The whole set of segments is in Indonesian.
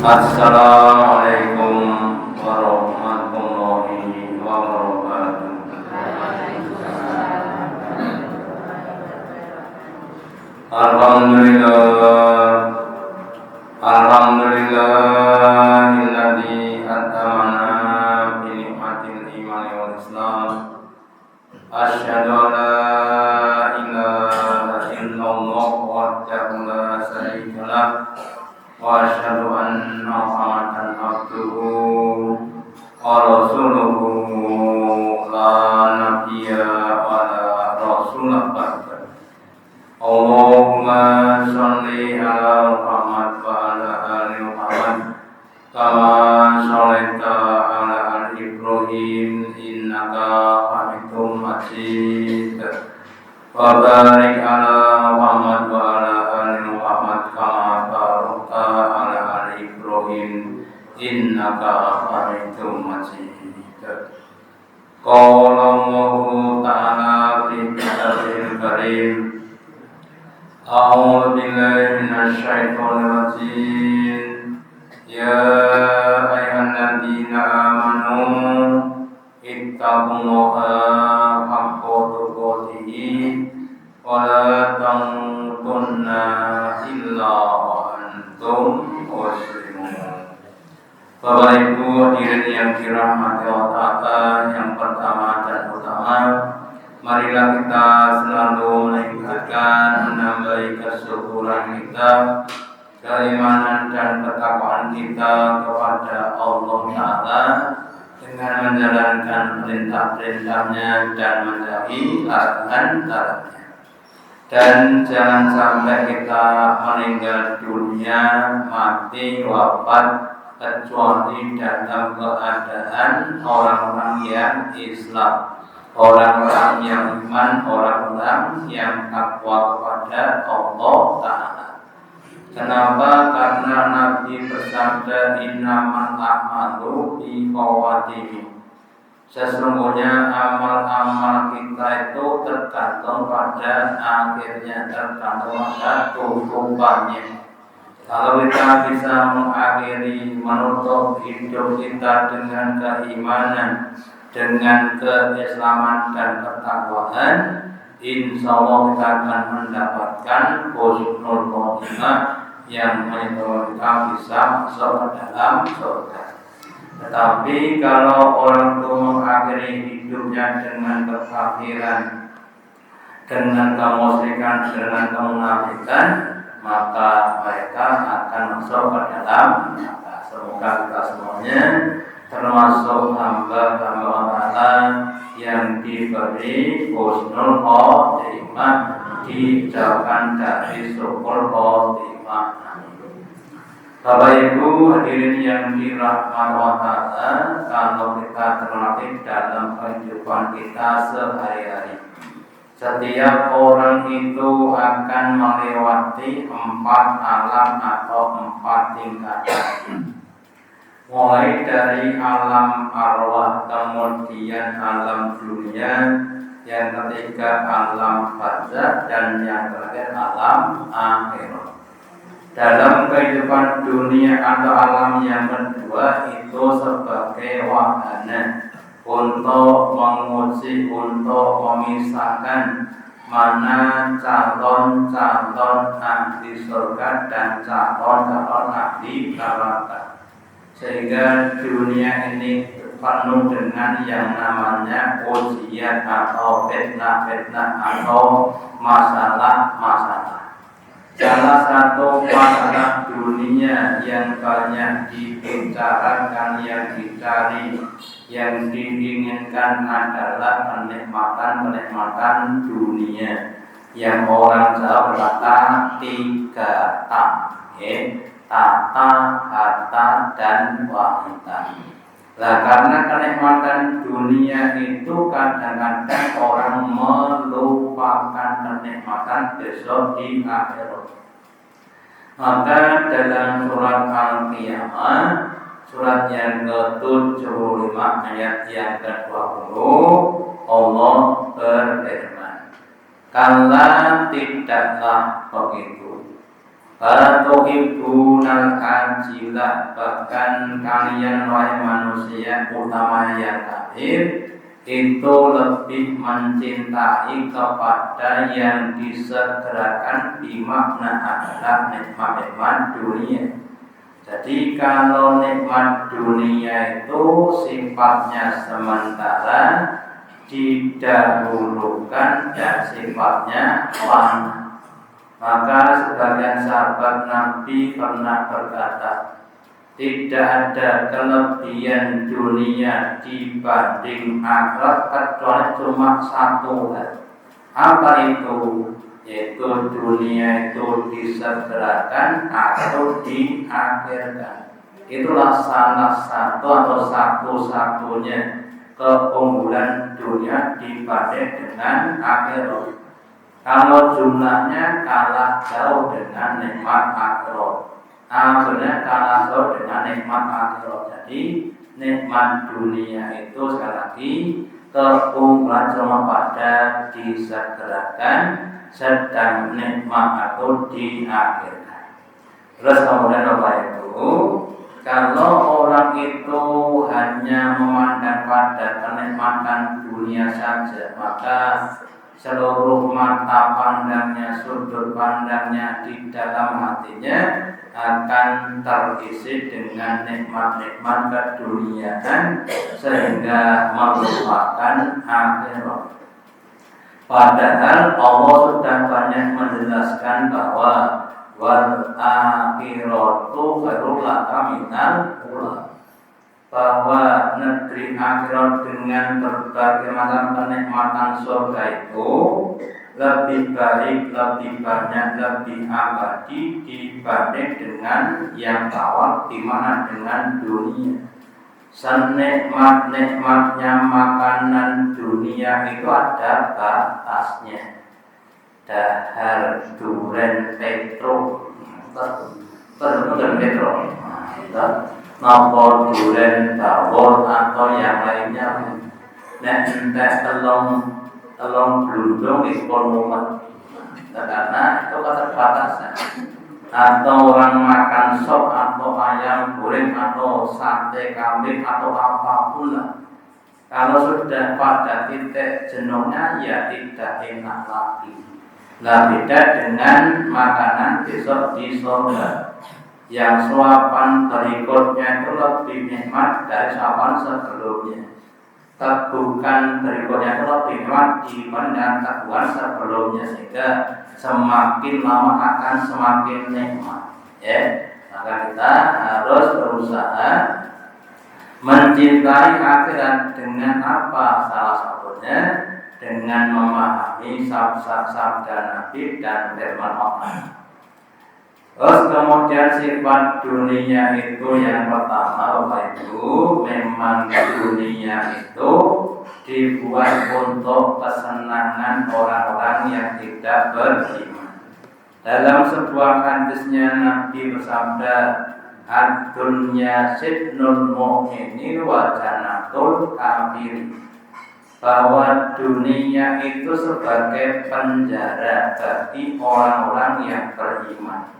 Assalamualaikum warahmatullahi wabarakatuh. Alhamdulillahilladzi atamana bi nikmatil iman wal Islam. Asyhadu an la ilaha illallah wahdahu la syarika lah wa asyhadu anna Muhammadan abduhu wa rasuluhu la nabiyya wa la rasulah ba'da. Allahumma sholli ala Muhammad wa ala ali Muhammad kama sholaita ala ali Ibrahim innaka Hamidum Majid. Wa barik ala Muhammad wa ala ali Muhammad kama barakta ala ali Ibrahim innaka Hamidum Majid. Qala Allahu ta'ala fi kitabil karim. A'udzu billahi minasy syaithanir rajim. Ya ayyuhalladzina amanu ittaqullaha haqqa tuqatih wa la tamutunna illa wa antum muslimun. Bapak Ibu hadirin yang dirahmati Allah Ta'ala, yang pertama dan utama, marilah kita selalu meningkatkan, menambahi kesyukuran kita, keimanan dan ketakwaan kita kepada Allah Ta'ala dengan menjalankan perintah-perintahnya dan menjauhi larangan-larangannya. Dan jangan sampai kita meninggal dunia, mati, wafat kecuali dalam keadaan orang-orang yang Islam, orang-orang yang iman, orang-orang yang takwa kepada Allah Ta'ala. Kenapa? Karena Nabi bersabda, innamal a'malu bikhawatimi. Sesungguhnya amal-amal kita itu tergantung pada akhirnya, tergantung pada tutupannya. Kalau kita bisa mengakhiri, menutup hidup kita dengan keimanan, dengan keislaman dan ketakwaan, insya Allah kita akan mendapatkan husnul khotimah yang menyebabkan kita bisa masuk ke dalam surga. Tetapi kalau orang itu mengakhiri hidupnya dengan kekafiran, dengan kemusyrikan, dengan kemunafikan, maka mereka akan masuk ke dalam neraka. Semoga kita semuanya termasuk hamba-hamba Allah yang diberi husnul khotimah, dijauhkan dari su'ul khotimah. Bapak Ibu hadirin yang dirahmati Allah Ta'ala, kalau kita terlatih dalam kehidupan kita sehari-hari, setiap orang itu akan melewati 4 alam atau 4 tingkatan. Mulai dari alam arwah, kemudian alam dunia, yang ketiga alam barzakh, dan yang terakhir alam akhirat. Dalam kehidupan dunia atau alam yang kedua itu sebagai wahana untuk menguji, untuk memisahkan mana calon-calon ahli surga dan calon-calon ahli neraka. Sehingga dunia ini penuh dengan yang namanya ujian atau fitnah-fitnah atau masalah-masalah. Salah satu masalah dunia yang banyak dibicarakan, yang dicari, yang diinginkan adalah kenikmatan dunia, yang orang Jawa berkata 3 tak, tata, harta, dan wanita. Nah, karena kenikmatan dunia itu kadang-kadang orang melupakan kenikmatan besok di akhirat. Maka dalam surat Al-Qiyamah, surat yang ke-75 ayat yang ke-20, Allah berfirman, kala tidaklah begitu. Fatuhibbunal ajilah, bahkan kalian wahai manusia utama yang kafir itu lebih mencintai kepada yang disegerakan di makna adalah nikmat-nikmat dunia. Jadi kalau nikmat dunia itu sifatnya sementara, didahulukan dan sifatnya fana. Maka sebagian sahabat Nabi pernah berkata, tidak ada kelebihan dunia dibanding akhirat kecuali cuma satu hal. Apa itu? Yaitu dunia itu disegerakan atau diakhirkan. Itulah salah satu atau satu-satunya keunggulan dunia dibanding dengan akhirat. Kalau jumlahnya kalah jauh dengan nikmat akhirat, akhirnya kalah jauh dengan nikmat akhirat. Jadi nikmat dunia itu sekali lagi keunggulan cuma pada disegerakan, sedang nikmat atau diakhirkan. Terus kemudian apa itu? Kalau orang itu hanya memandang pada kenikmatan dunia saja, maka seluruh mata pandangnya, sudut pandangnya di dalam hatinya akan terisi dengan nikmat-nikmat keduniaan sehingga melupakan akhirat. Padahal Allah sudah banyak menjelaskan bahwa wal akhiratu khairul laka minal ula, bahwa negeri akhirat dengan berbagai macam kenikmatan surga itu lebih baik, lebih banyak, lebih abadi dibanding dengan yang tawar, di mana dengan dunia. Senikmat-nikmatnya makanan dunia itu ada batasnya. Dahar, duren, petro, nopo duren, dawor atau yang lainnya. Nek telung blundung dipun mumet. Karena itu keterbatasan. Atau orang makan sop atau ayam goreng atau sate kambing atau apapun lah. Kalau sudah pada titik jenuhnya ya tidak enak lagi. Nah, beda dengan makanan besok di surga. Yang suapan berikutnya itu lebih nikmat dari suapan sebelumnya. Tegukan berikutnya itu lebih nikmat dibanding tegukan sebelumnya, sehingga semakin lama akan semakin nikmat. Ya, maka kita harus berusaha mencintai akhirat dengan apa? Salah satunya dengan memahami sabda Nabi dan firman Allah. Terus kemudian sifat dunia itu yang pertama, itu memang dunia itu dibuat untuk kesenangan orang-orang yang tidak beriman. Dalam sebuah hadisnya Nabi bersabda, ad-dunya sijnul mu'mini wa jannatul kafir, bahwa dunia itu sebagai penjara bagi orang-orang yang beriman.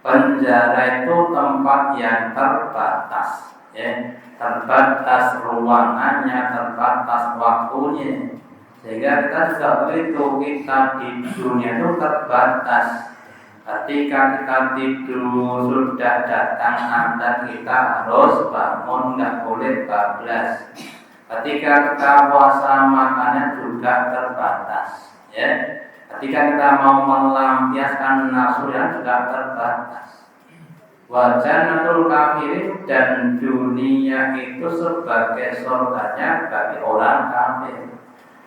Penjara itu tempat yang terbatas, ya, terbatas ruangannya, terbatas waktunya. Sehingga kita juga begitu, kita di dunia itu terbatas. Ketika kita tidur sudah datang azan, kita harus bangun, nggak boleh bablas. Ketika kita puasa makannya juga terbatas, ya. Ketika kita mau melampiaskan nafsu yang juga terbatas. Wajanatul kafirin, dan dunia itu sebagai surganya bagi orang kafir.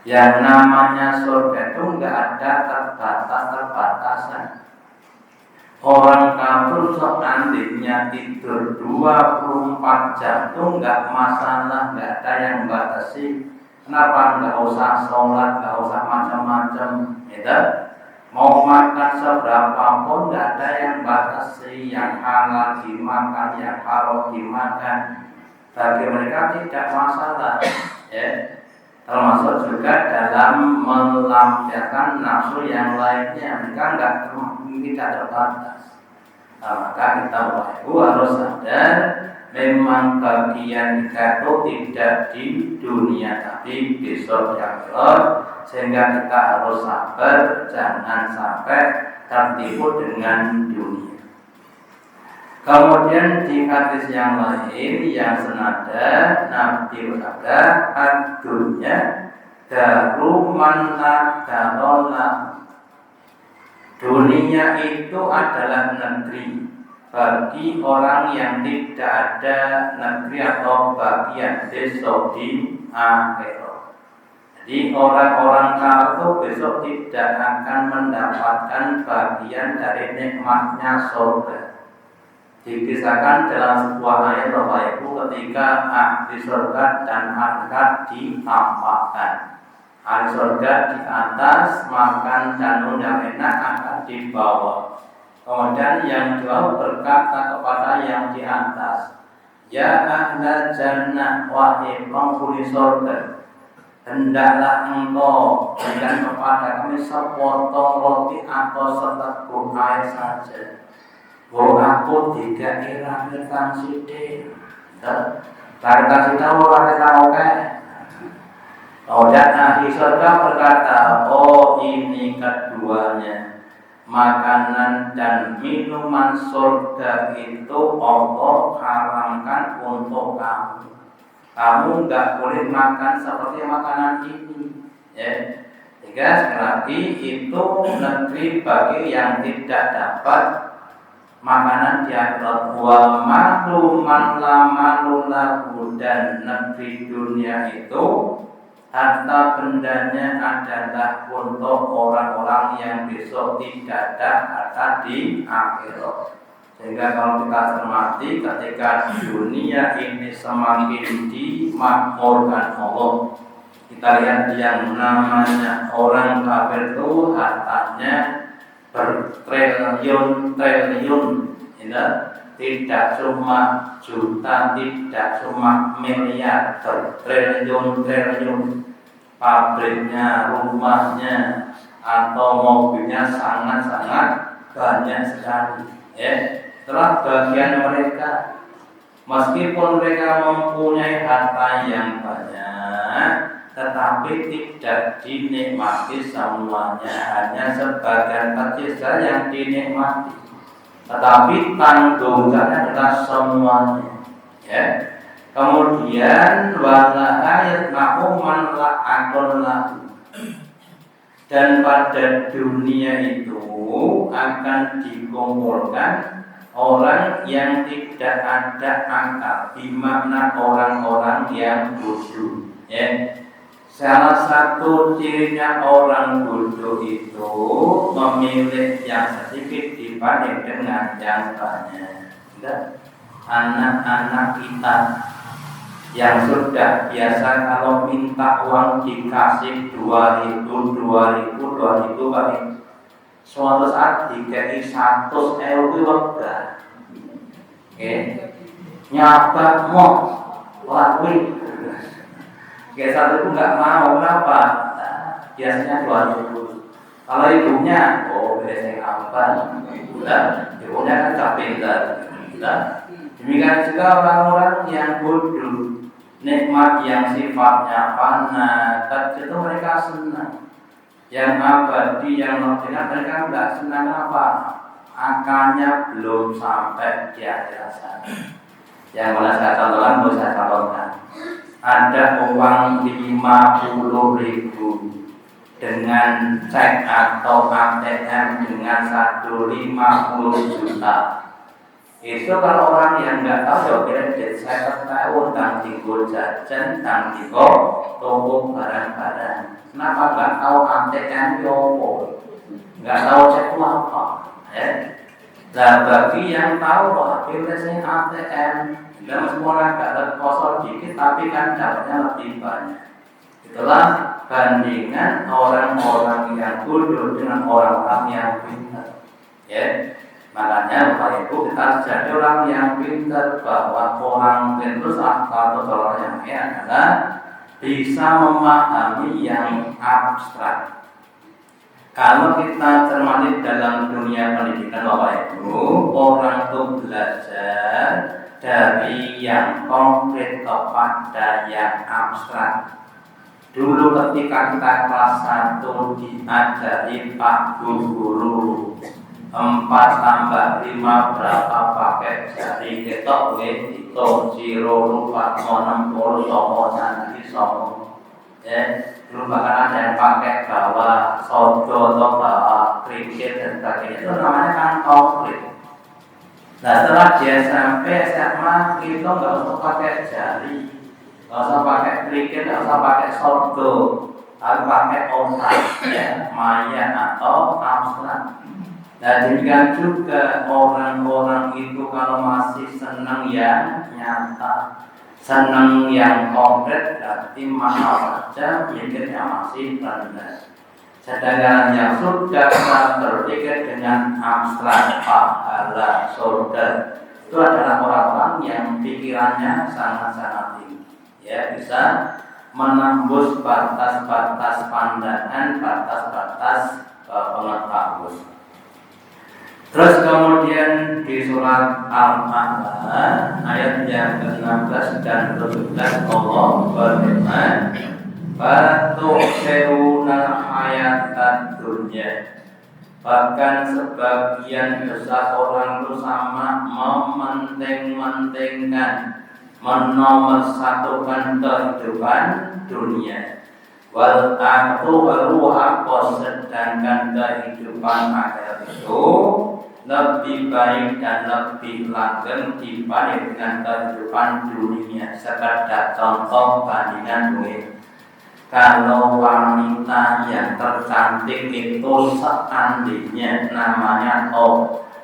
Yang namanya surga itu enggak ada terbatas-terbatasan. Orang kafir seandainya tidur 24 jam itu enggak masalah, enggak ada yang batasi. Kenapa? Enggak usah sholat, enggak usah macam-macam, gitu. Mau makan seberapa pun enggak ada yang batasi, yang halal dimakan, yang haram dimakan. Bagi mereka tidak masalah, ya. Termasuk juga dalam melampiaskan nafsu yang lainnya, mereka tidak terbatas. Nah, maka kita harus sadar memang bagian kita itu tidak di dunia tapi besok di akhirat, sehingga kita harus sabar jangan sampai tertipu dengan dunia. Kemudian di hadis yang lain yang senada Nabi bersabda, "Ad-dunya daru man la darona." Dunia itu adalah negeri bagi orang yang tidak ada negeri atau bagian besok di akhirat. Jadi orang-orang kafir besok tidak akan mendapatkan bagian dari nikmatnya surga. Dikisahkan dalam sebuah ayat Bapak Ibu ketika ahli surga dan angkat ditampakkan. Ahli surga di atas makan dan yang enak akan di bawah. Kemudian yang jauh berkata kepada yang di atas, "Ya ahla jannah, wahai penghuni surga, hendaklah engkau berikan kepada kami sepotong roti atau seteguk air saja. Aku tidak kira-kira sidik." Kira-kira sidik orang tahu kan? Kemudian ahli surga berkata, "Oh, ini keduanya, makanan dan minuman surga itu Allah haramkan untuk kamu. Kamu nggak boleh makan seperti makanan ini." Ya, sehingga sekali lagi itu negeri bagi yang tidak dapat makanan di akhirat. Wa malu man la malu lahu, dan negeri dunia itu harta bendanya adalah untuk orang-orang yang besok tidak ada harta di akhirat. Sehingga kalau kita cermati ketika dunia ini semakin dimakmurkan Allah, kita lihat yang namanya orang kafir itu hartanya bertriliun-triliun, tidak cuma juta, tidak cuma miliar, bertriliun-triliun. Pabriknya, rumahnya, atau mobilnya sangat-sangat banyak sekali. Setelah bagian mereka, meskipun mereka mempunyai harta yang banyak, tetapi tidak dinikmati semuanya, hanya sebagian kecil saja yang dinikmati. Tetapi tanggung jawabnya adalah semuanya. Kemudian wala ayat ma'uman la'akun lahu, dan pada dunia itu akan dikumpulkan orang yang tidak ada akal, dimana orang-orang yang bodoh. Salah satu cirinya orang bodoh itu memilih yang sedikit dibanding dengan yang banyak. Anak-anak kita yang sudah biasa kalau minta uang dikasih 2.000 kali, suatu saat dikai 100.000 wegah. Nyabak mau lakuin. Kayak satu itu nggak mau, kenapa? Biasanya 2.000. Kalau ibunya, biasanya apa? Ibunya kan tak pintar. Demikian juga orang-orang yang bodoh, nikmat yang sifatnya fana, itu mereka senang. Yang abadi, yang tidak, mereka nggak senang. Apa? Akalnya belum sampai di akhirat sana. Yang mana saya contohkan, mau saya contohkan. Ada uang 50.000 dengan cek atau ATM dengan saldo 50 juta. Itu kalau orang yang nggak tahu, ya kira saya tahu tentang tinggal jajan, tentang tinggal toko barang-barang. Kenapa nggak tahu ATM yopo? Nggak tahu cek apa? Nah, bagi yang tahu, pilih ATM. Dan semua nggak ada kosong dikit, tapi kan dapatnya lebih banyak. Itulah bandingan orang-orang yang bodoh dengan orang-orang yang pintar. Makanya Bapak Ibu, kita jadi orang yang pintar, bahwa orang pintar atau orang yang adalah bisa memahami yang abstrak. Kalau kita cermati dalam dunia pendidikan Bapak Ibu, orang itu belajar dari yang konkret kepada yang abstrak. Dulu ketika kita kelas 1 diajari Pak Guru 4 tambah 5 berapa pakai jari ketok hitung 0 4 60 somo nanti somo ya. Dulu bahkan ada yang pakai bawa sodo atau bawa kriket dan sebagainya, itu namanya kan konkret. Nah setelah dia sampai SMA itu nggak usah pakai jari, nggak usah pakai kriket, nggak usah pakai sodo, harus pakai otak ya, maya atau abstrak. Nah demikian juga orang-orang itu kalau masih senang yang nyata, senang yang konkret, berarti mahal saja mikirnya masih rendah. Sedangkan yang sudah berpikir dengan abstrak, pahala, surga, itu adalah orang-orang yang pikirannya sangat-sangat tinggi. Ya, bisa menembus batas-batas pandangan, batas-batas pengetahuan. Terus kemudian di surat Al-A'la ayat yang ke-16 dan ke-17 Allah berfirman, "Fatu'siruna hayatad dunya." Bahkan sebagian besar orang itu sama mementing-mentingkan, menomorsatukan kehidupan dunia. Wal akhiratu haqqos, sedangkan kehidupan akhirat itu lebih baik dan lebih langgeng dibandingkan kehidupan dunia. Sekedar contoh bandingan duit. Kalau wanita yang tercantik itu seandainya namanya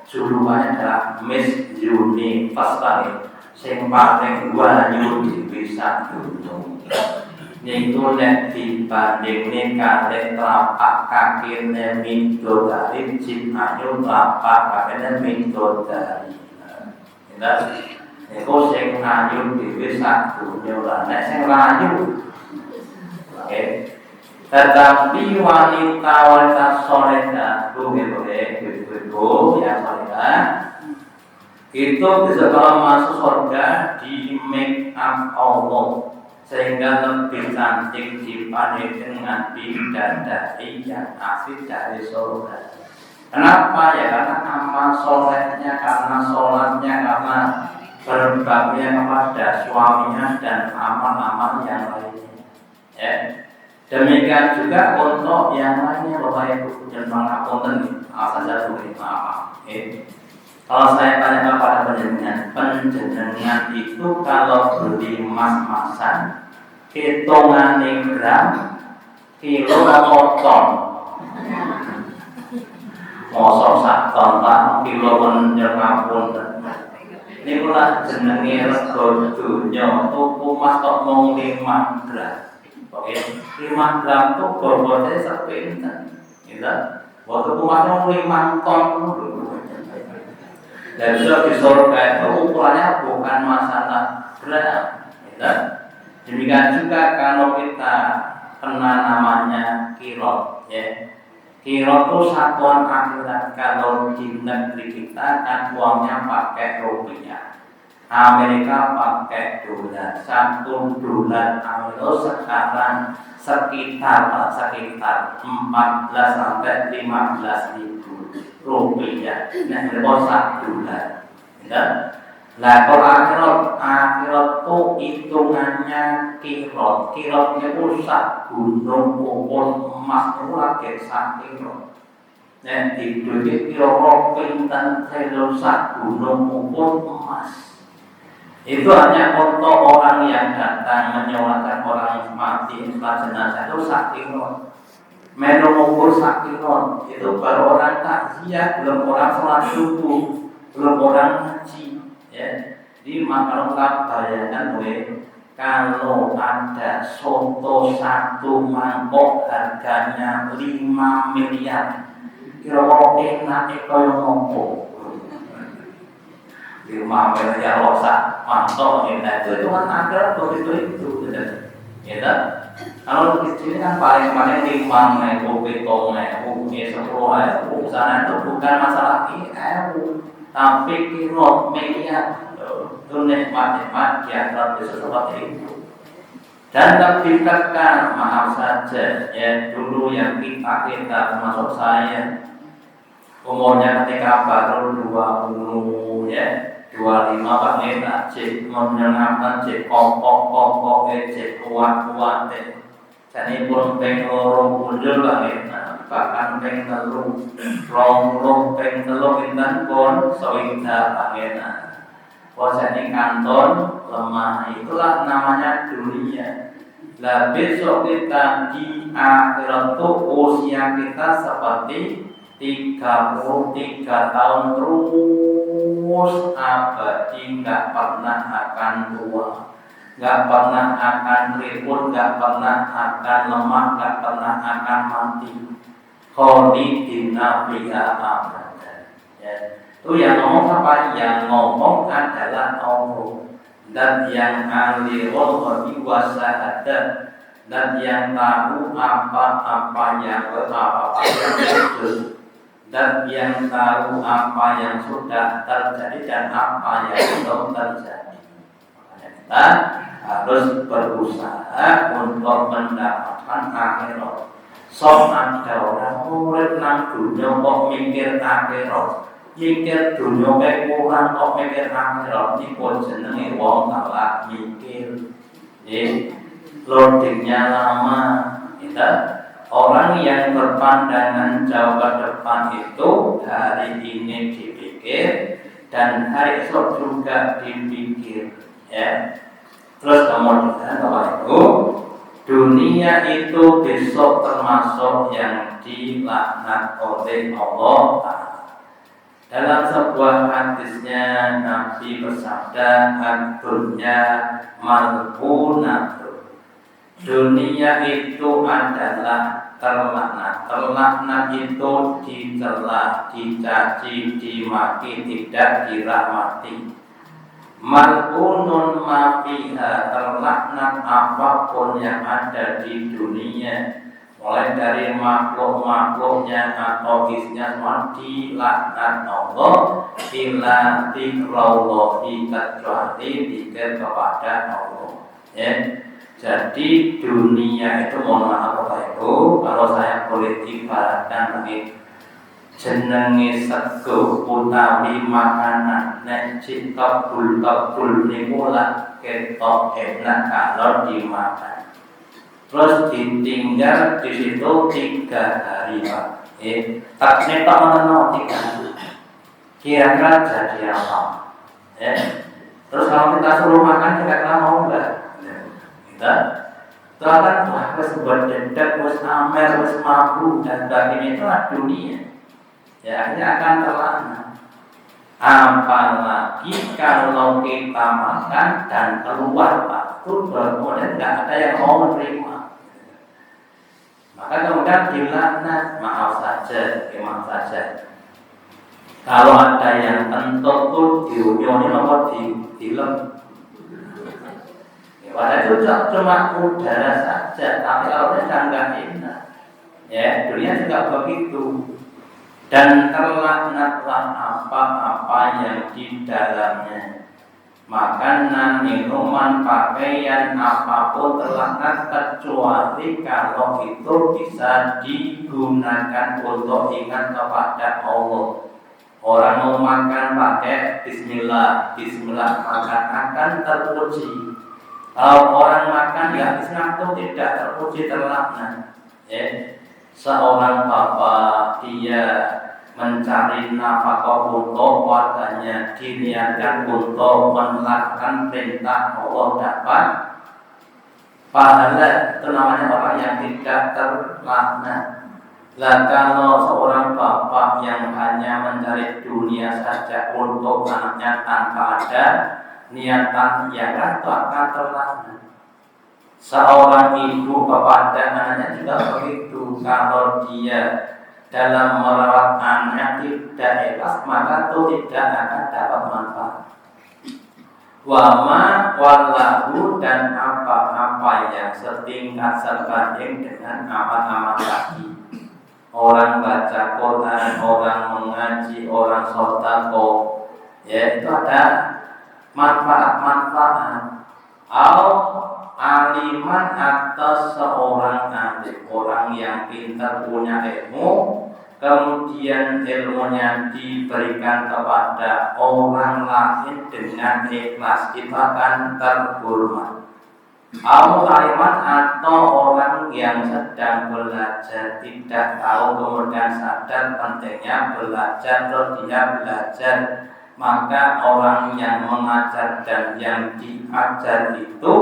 julukannya adalah Miss Universe, sing paling wanyu bisa dunung. Niku nek dibandingne kalih telapak kakine midodari jin ayu telapak kakine midodari. Niku sing ayu dhewe sak dunya lan nek sing ayu. Tetapi wanita solehah, ibu yang solehah itu bisa kalau masuk surga di make up Allah, sehingga lebih cantik dibanding dengan bidadari yang asli dari surga. Kenapa? Ya karena amal solehnya, karena sholatnya, karena berbaktinya kepada suaminya dan amal-amal yang lainnya. Ya. Demikian juga untuk yang lainnya, Bapak Ibu dan pengapunten, saja boleh maaf. Kalau saya tanya kepada penjenengan itu kalau beli emas-emasan hitungan gram, kilo atau ton? Mosok sak ton tak kilo penjengapun. Ini pula jenenge rego dunya, tuku emas kok mung 5 gram. Oke, 5 gram itu bobotnya sepinten. Gitu. Waktu emas mung 5 ton. Dan sudah di surga itu ukurannya bukan masalah gram. Gitu. Demikian juga kalau kita kenal namanya kilo, ya. Kilo itu satuan akhirat. Kalau di negeri kita kan uangnya pakai rupiah, Amerika pakai dolar. 1 dolar Amerika sekarang sekitar 14 sampai 15 ribu rupiah. Nah, itu 1 dolar. Ya. Nah, kalau akhirat itu hitungannya kirot. Kirotnya itu sak gunung ukur emas itu lagi sak kirot. Dan di dunia kira pinten kilo sak gunung ukur emas. Itu hanya untuk orang yang datang menyolatkan orang mati setelah jenazah itu sak kirot. Menu ukur sak kirot itu baru orang takziah, belum orang sholat subuh, belum orang haji. Ya, di masyarakat bayangkan kalau ada soto 1 mangkok harganya 5 miliar, kira-kira enak kaya ngopo? 5 miliar losak mangkok itu kan ada begitu itu. Ya, kalau kecil kan paling-paling 5.000, 7.000, 10.000, sana itu bukan masalah ilmu, tapi kiro media itu nikmat-nikmat di akhirat itu seperti itu. Dan lebih tekan, maaf saja, ya dulu yang kita termasuk saya, umurnya ketika baru 20 ya. 25 Pak Neta cek menyenangkan cek kokok cek kuat jadi pun penglorong muncul Pak Neta bahkan penglorong peng telur intan pun soinda Pak Neta posisi kantor lemah itulah namanya dunia. Lah besok kita di akhirat itu usia kita seperti 33 tahun terus abadi, nggak pernah akan tua, nggak pernah akan ribut, nggak pernah akan lemah, nggak pernah akan mati. Kholidina fiha abadan. Ya. Itu yang ngomong apa? Yang ngomong adalah Allah. Dan yang alirul ghaibi wasahadat, dan yang tahu apa yang terjadi, dan yang tahu apa yang sudah terjadi dan apa yang belum terjadi. Kita harus berusaha untuk mendapatkan akhirat. Sok ada orang urip nang dunia kok mikir akhirat, mikir dunia kayak kurang kok mikir akhirat. Ini kok jenenge wong salah mikir. Loadingnya lama, kita. Orang yang berpandangan jauh ke depan itu hari ini dipikir dan hari esok juga dipikir, ya. Terus kemudian itu dunia itu besok termasuk yang dilaknat oleh Allah. Dalam sebuah hadisnya Nabi bersabda, "Ad-dunya mal'unatun." Dunia itu adalah terlaknat itu dicela, dicaci, dimaki, tidak dirahmati. Mal'unun ma fiha, terlaknat apapun yang ada di dunia, mulai dari makhluk-makhluknya atau isinya semua dilaknat Allah, ila tikrallahi, kecuali dikir kepada Allah. Ya. Jadi dunia itu mohon maaf Bapak Ibu, kalau saya boleh ibaratkan lagi jenenge sego utawi makanan nek cikabul niku lak ketok enak kalau dimakan. Terus ditinggal di situ 3 hari Pak. Tak netok meneno 3 hari. Kira-kira jadi apa? Terus kalau kita suruh makan kira-kira mau enggak? Kita akan wis berdedak, wis amer, wis mabuk dan sebagainya. Itulah dunia. Ya, akhirnya akan terlaknat. Apalagi kalau kita makan dan keluar waktu kemudian tidak ada yang mau menerima. Maka kemudian dilaknat. Maaf saja. Kalau ada yang kentut tuh diunyoni nomor dilem. Padahal itu cuma udara saja, tapi kalau sudah nggak enak, ya dunia juga begitu. Dan terlaknatlah apa-apa yang di dalamnya, makanan, minuman, pakaian, apapun terlaknat kecuali kalau itu bisa digunakan untuk ingat kepada Allah. Orang mau makan pakai Bismillah, maka akan terpuji. Kalau orang makan ya Islam itu tidak terpuji, terlaknat. Seorang bapak dia mencari nafkah untuk keluarganya, diniatkan untuk melakukan perintah Allah dapat pahala, itu namanya orang yang tidak terlaknat. Lah kalau seorang bapak yang hanya mencari dunia saja untuk anaknya tanpa ada niatan yang itu akan terlaknat. Seorang ibu kepada anaknya juga begitu. Kalau dia dalam merawat anak tidak ikhlas, maka itu tidak akan dapat manfaat. Wama wallahu, dan apa apa yang setingkat sebanding dengan amal-amal tadi. Orang baca Quran, orang mengaji, orang sedekah, ya itu ada manfaat-manfaat. Aliman atau seorang alim, orang yang pintar punya ilmu, kemudian ilmunya diberikan kepada orang lain dengan ikhlas, itu akan terhormat. Aliman atau orang yang sedang belajar tidak tahu kemudian sadar pentingnya belajar, terus dia belajar, maka orang yang mengajar dan yang diajar itu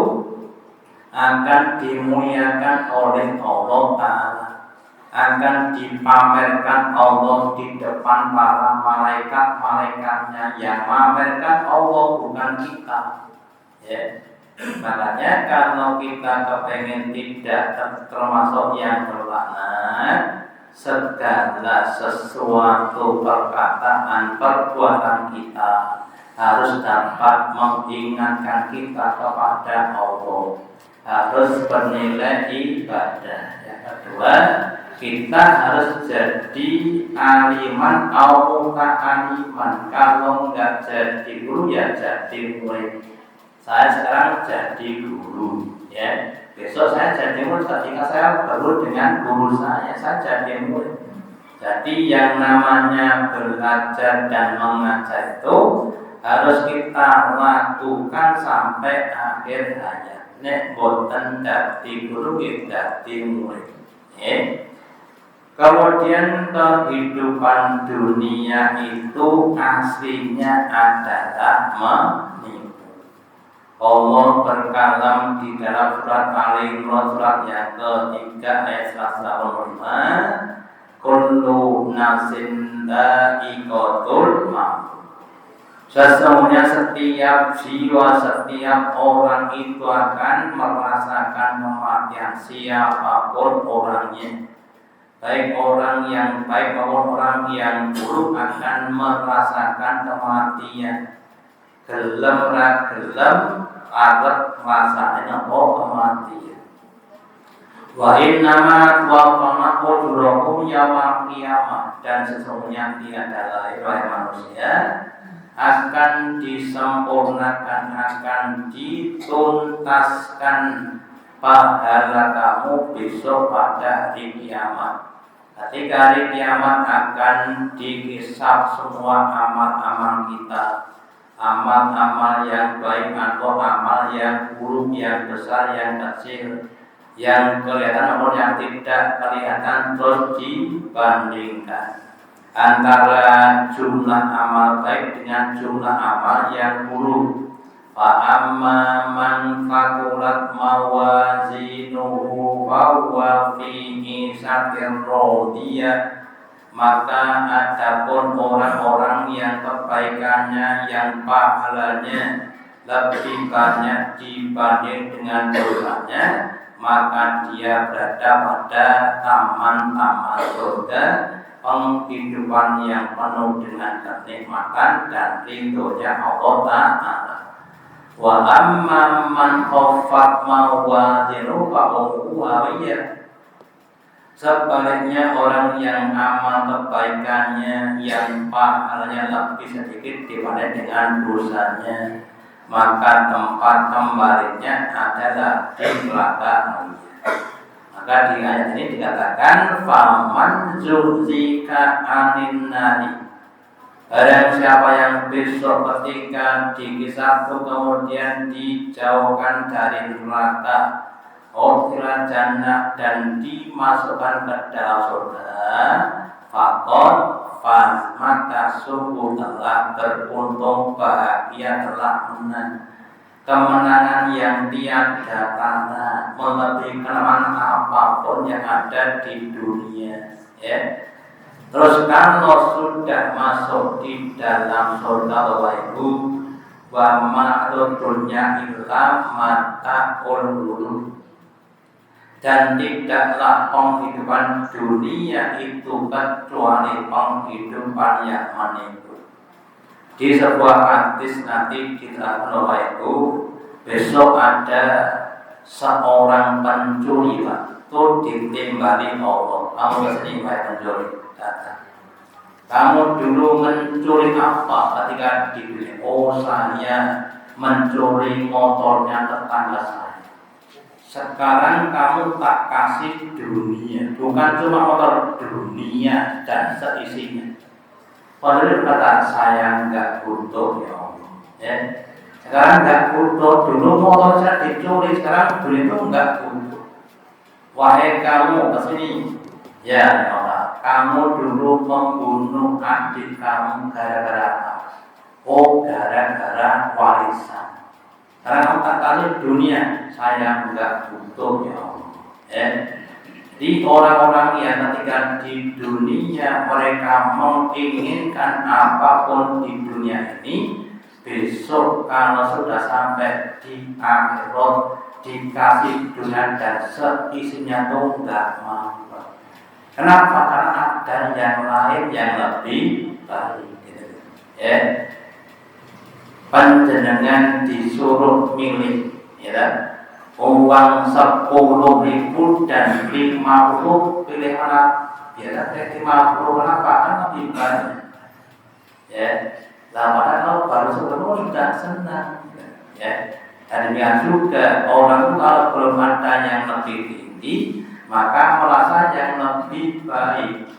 akan dimuliakan oleh Allah Ta'ala, akan dipamerkan Allah di depan para malaikat-malaikatnya, yang pamerkan Allah bukan kita, ya. Makanya kalau kita kepengen tidak termasuk yang berlaknat, segala sesuatu perkataan, perbuatan kita harus dapat mengingatkan kita kepada Allah, harus bernilai ibadah. Yang kedua, kita harus jadi aliman atau aliman. Kalau nggak jadi guru ya jadi murid. Saya sekarang jadi guru, ya. Besok saya jadi murid ketika saya baru dengan guru saya jadi murid. Jadi yang namanya belajar dan mengajar itu harus kita lakukan sampai akhir hayat. Nek boten dadi guru dadi murid. Kemudian kehidupan dunia itu aslinya adalah menipu. Allah berkalam di dalam surat Al-Imran surat yang ke-3 ayat 185, kullu nafsin dha'iqatul maut. Sesungguhnya setiap jiwa, setiap orang itu akan merasakan kematian, siapapun orangnya. Baik orang yang baik maupun orang yang buruk akan merasakan kematian. Gelem ra gelem arep rasane kematian. Wa innama waqana ujurakum yaumil qiyamah, dan sesungguhnya tiada lain wahai manusia akan disempurnakan, akan dituntaskan pahala kamu besok pada hari kiamat. Ketika hari kiamat akan dihisab semua amal-amal kita, amal-amal yang baik atau amal yang buruk, yang besar, yang kecil, yang kelihatan maupun yang tidak kelihatan, terus dibandingkan antara jumlah amal baik dengan jumlah amal yang buruk. Fa'amma man faqulat mawazinuhu fahuwa fi 'ishatin radiyah, maka adapun orang-orang yang kebaikannya, yang pahalanya lebih banyak dibanding dengan dosanya, maka dia berada pada taman-taman surga, penghidupan yang penuh dengan kenikmatan dan ridhonya Allah Ta'ala. Wa amma man khaffat mawazinuhu fa ummuhu hawiyah. Sebaliknya orang yang amal kebaikannya, yang pahalanya lebih sedikit dibanding dengan dosanya, maka tempat kembalinya adalah di neraka. Maka di ayat ini dikatakan faman zuhzika 'anil nari, barang siapa yang besok ketika dihisab kemudian dijauhkan dari neraka, udkhila jannah, dan dimasukkan ke dalam surga, faqad faz, maka sungguh telah beruntung, bahagia, telah menang. Kemenangan yang tiada tara, melebihi kemenangan apapun yang ada di dunia, ya. Terus kalau sudah masuk di dalam surga Allah itu, wa ma'rud dunya illa mata'ul ghurur, dan tidaklah penghidupan dunia itu kecuali penghidupan yang menipu. Di sebuah hadis nanti kita itu besok ada seorang pencuri waktu ditimbali Allah. Kamu kesini wahai pencuri, kata. Kamu dulu mencuri apa ketika di dunia? Oh, saya mencuri motornya tetangga saya. Sekarang kamu tak kasih dunia, bukan cuma motor, dunia dan seisinya. Padahal kata saya enggak butuh ya Allah. Ya. Sekarang enggak butuh, dulu motor saya dicuri, sekarang dunia itu enggak butuh. Wahai kamu kesini, ya Allah, kamu dulu membunuh adik kamu gara-gara apa? Oh, gara-gara warisan. Karena kamu tak kasih dunia, saya enggak butuh ya Allah. Ya. Jadi orang-orang yang ketika di dunia mereka menginginkan apapun di dunia ini, besok kalau sudah sampai di akhirat dikasih dunia dan seisinya itu enggak mau. Kenapa? Karena ada yang lain yang lebih baik. Gitu. Ya. Panjenengan disuruh milih, ya. Uang 10.000 dan 50 pilih anak, ya 50 kenapa? Kan lebih banyak, ya. Lah padahal baru sebelum sudah senang, ya. Dan demikian juga orang itu kalau belum ada yang lebih tinggi, maka merasa yang lebih baik.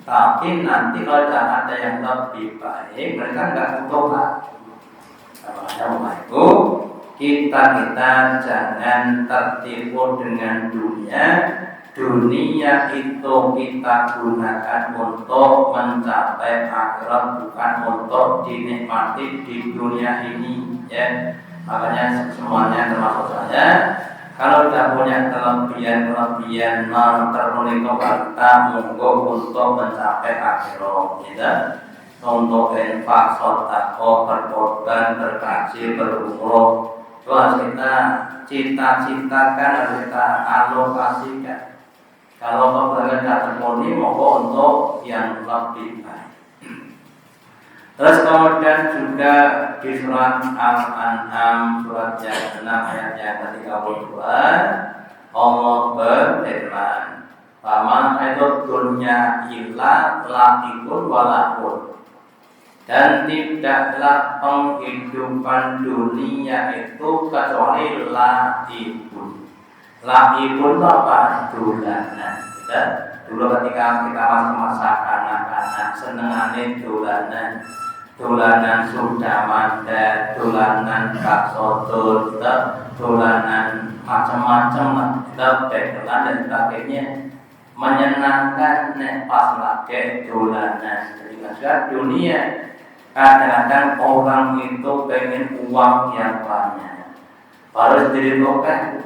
Tapi nanti kalau tidak ada yang lebih baik, mereka nggak butuh lagi. Makanya itu kita jangan tertipu dengan dunia. Dunia itu kita gunakan untuk mencapai akhirat, bukan untuk dinikmati di dunia ini, ya. Makanya semuanya termasuk saya, kalau tidak punya kelebihan terpenuhi kita monggo untuk mencapai akhirat, ya. Untuk infak, sedekah, berkorban, berkaji, berumroh, itu harus kita cita-citakan, harus kita alokasikan. Kalau kebenaran tidak terpenuhi, monggo untuk yang lebih baik. Terus kemudian juga di surat Al-An'am surat yang 6 ayat yang ke-32 Allah berfirman, "Faman haidud dunya illa la'ibun walahun." Dan tidaklah penghidupan dunia itu kecuali la'ibun. La'ibun itu apa? Dolanan. Ya. Dulu ketika kita masih masa kanak-kanak, senengane dolanan. Dolanan sudah ada, dolanan bakso, dolanan macam-macam lah, bekelan dan sebagainya, menyenangkan pas lagi dolanan. Jadi maksudnya dunia, kadang-kadang orang itu pengen uang yang banyak, baru sendiri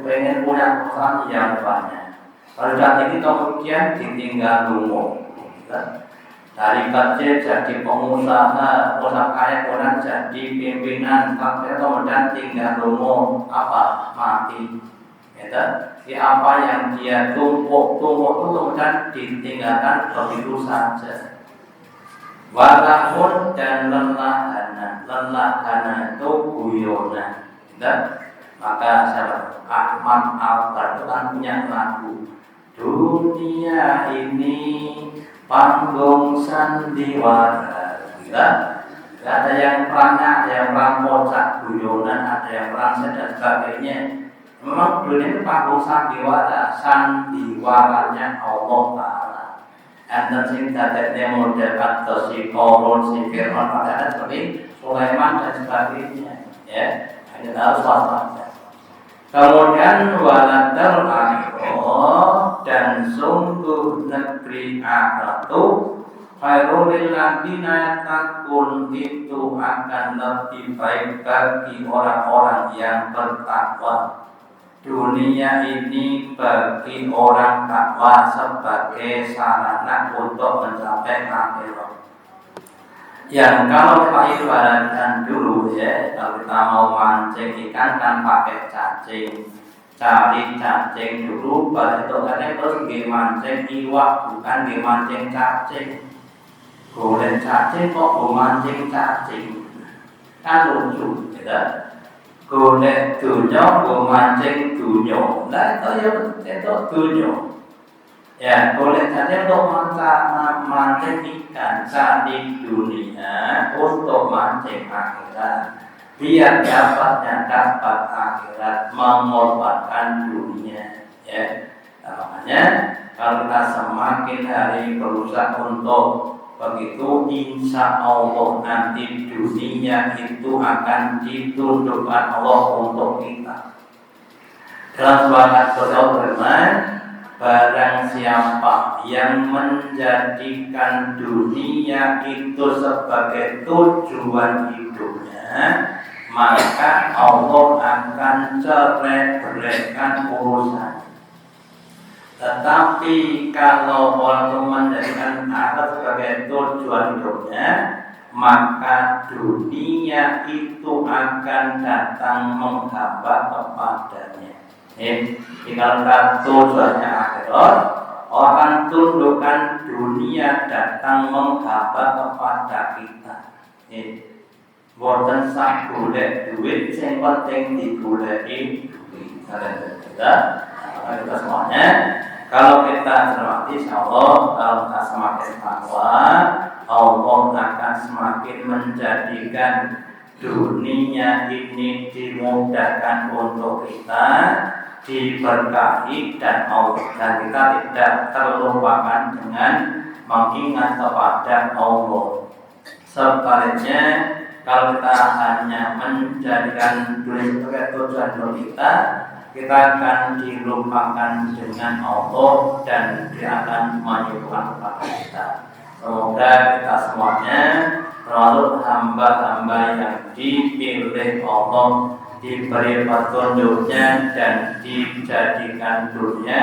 pengen punya uang yang banyak, baru saat ini kemudian ditinggal lumpuh. Dari kecil jadi pengusaha, usaha kaya kemudian jadi pimpinan, sampai kemudian tinggal lumpuh apa mati. Ya, di apa yang dia tumpuk itu kemudian ditinggalkan begitu saja. Walahun dan lelahana itu guyonan. Ya, maka sahabat Ahmad Al-Bar itu kan punya lagu, dunia ini panggung sandiwara. Tidak ada yang perangnya, ada yang perang kocak guyonan, ada yang perang dan sebagainya. Memang dunia itu panggung sandiwaranya Allah Ta'ala. Enten sing dadekne model kados si Korun, si Firman, padahal seperti Sulaiman dan sebagainya. Ya, hanya harus waspada. Kemudian waladal akhirah, dan sungguh negeri akhirat itu khairul lil ladzina yattaqun, itu akan lebih baik bagi orang-orang yang bertakwa. Dunia ini bagi orang takwa sebagai sarana untuk mencapai akhirat. Yang kalau kita ibaratkan dulu, ya, kalau kita mau mancing ikan kan pakai cacing, cari cacing dulu, baru itu kan terus mancing iwak, bukan mancing cacing. Goreng cacing kok mancing cacing, kan lucu, gitu. golek dunya, go mancing dunya. Lah itu dunya. Ya, golek saja untuk mancing ikan saat di dunia untuk mancing akhirat. Biar dapat akhirat, mengorbankan dunia. Ya, nah, makanya kalau kita semakin hari berusaha untuk begitu, insya Allah nanti dunia itu akan ditundukkan Allah untuk kita. Dalam sebuah surah berfirman, barang siapa yang menjadikan dunia itu sebagai tujuan hidupnya, maka Allah akan cerai-beraikan urusan. Tetapi kalau orang menjadikan akhirat sebagai tujuan hidupnya, maka dunia itu akan datang menghambat kepadanya. Jika tujuannya akhirat, orang tundukkan dunia datang menghambat kepada kita. Boten sak golek duit, sing penting digoleki duit. Kita semuanya, kalau kita cermati, insyaallah kalau kita semakin takwa, Allah akan semakin menjadikan dunia ini dimudahkan untuk kita, diberkahi dan kita tidak terlupakan dengan mengingat kepada Allah. Sebaliknya, kalau kita hanya menjadikan dunia sebagai tujuan kita akan dilupakan dengan Allah dan Dia akan menyibukkan kepada kita. Semoga kita semuanya termasuk hamba-hamba yang dipilih Allah, diberi petunjuknya dan dijadikan dunia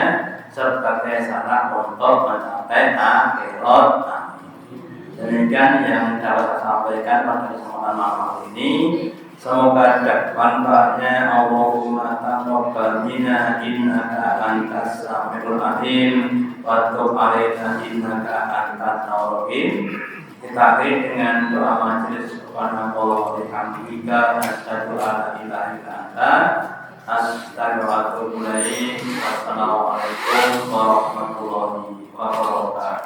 sebagai sarana untuk mencapai akhirat. Demikian yang dapat saya sampaikan pada kesempatan malam ini. Semoga dapat manfaatnya. Allahumma taqabbal minna innaka antas samiul alim wa tub 'alaina innaka antat tawwabur rahim. Kita akhiri dengan doa majelis subhanallah wa bihamdika asyhadu an la ilaha illa anta astaghfiruka wa atubu ilaik. Wassalamualaikum warahmatullahi wabarakatuh.